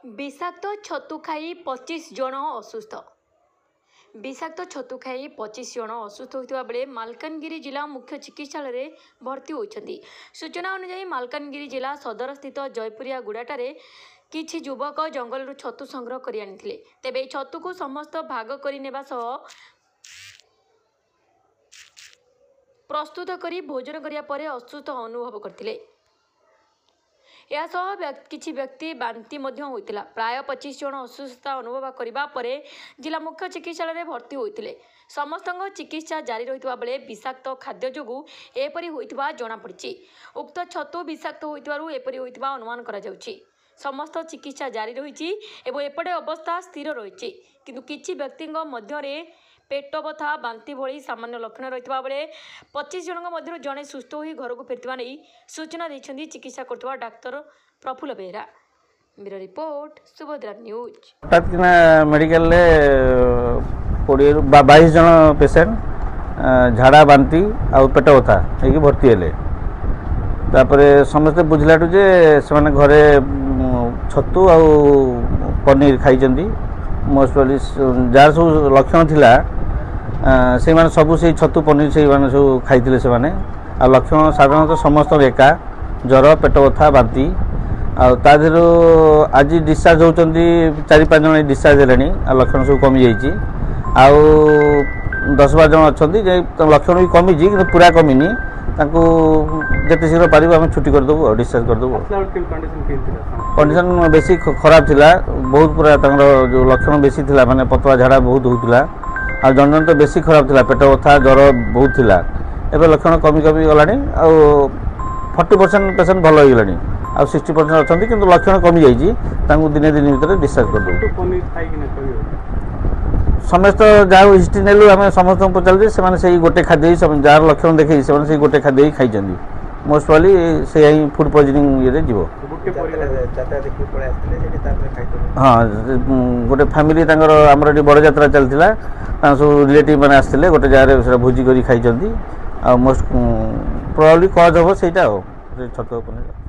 विषाक्त छतु खाई 25 जन असुस्थ। विषाक्त छतु खाई 25 जन असुस्थ होता बेले मालकानगिरी जिला मुख्य चिकित्सालय भर्ती होती। सूचना अनुसार मालकानगिरी जिला सदर स्थित जयपुरिया गुड़ाटे किछि युवक जंगल छतु संग्रह कर आनी तेबे छतु को समस्त भाग करने प्रस्तुत करी भोजन करिया परे असुस्थ अनुभव करथिले। किछि व्यक्ति बांती होइतिला। प्राय 25 जन असुस्थता अनुभव करिबा परे जिला मुख्य चिकित्सालय भर्ती होइतिले। समस्त चिकित्सा जारी रहितबा बेले विषाक्त खाद्य जोगु एपरि होइतबा जणा पड़िछि। उक्त छतु विषाक्त होइतबारु एपरि होइतबा अनुमान करा जाउछि। समस्त चिकित्सा जारी रहिछि एवं एपटे अवस्था स्थिर रहिछि, किंतु किछि व्यक्तिंग मध्यरे पेट बथा बांती भली सामान्य लक्षण रहितबा बेले 25 जनक मध्यरु जणे सुस्थ होई घर को फेरतिबा नै सूचना दैछन्ती चिकित्सा करतबा doctor Prafulla Behera. Bureau report Subhadra news. तत्किना मेडिकल ले 22 जन पेशेंट झाड़ा बांती आ पेट बथा एकी भर्ती हेले। तापरे समस्त बुझलाटू जे से माने घरे छतु आ पनीर खाइचंदी। मोस्टली जार सब लक्षण थिला से माने सबु से छतु पनीर से माने सब खाइथिले से माने। आ लक्षण साधारणतः समस्त एका ज्वर पेट बथा बांती आ तादेरो आज डिस्चार्ज होचंदी 4-5 जन डिस्चार्ज हेलेनी। आ लक्षण सब कमी जाईची। आ 10-12 जन अछंदी जे लक्षण भी कमी जी कि पूरा कमीनी। तांको जते शीघ्र पारिबो हम छुट्टी कर देबो, डिस्चार्ज कर देबो। कंडीशन बेसी खराब थिला, बहुत पूरा तांगर जो लक्षण बेसी थिला माने पतला झाड़ा बहुत होतिला। आ जन जन तो बेसी खराब थिला, पेट बथा ज्वर बहुत थिला। एबे लक्षण कमी कमी गलानी आ 40% पेशेंट भल हो गलानी। आ 60% अछंती किंतु लक्षण कमी जाईची। तांको दिने दिन भीतर डिस्चार्ज कर देबो। समस्त जहाँ हिस्ट्री नेलु आम समस्त पचारे से गोटे खाद्य जार लक्षण देखे से गोटे खाद्य ही खाई। मोस्ट वाली से फूड पॉइजनिंग ये जीव। हाँ गोटे फैमिली आमर बड़ यात्रा चलता सब रिलेटिव मैंने आसते गोटे जगह भोजी कर खाई। मोस्ट प्रोबेबली कज हम से छतु पनीर।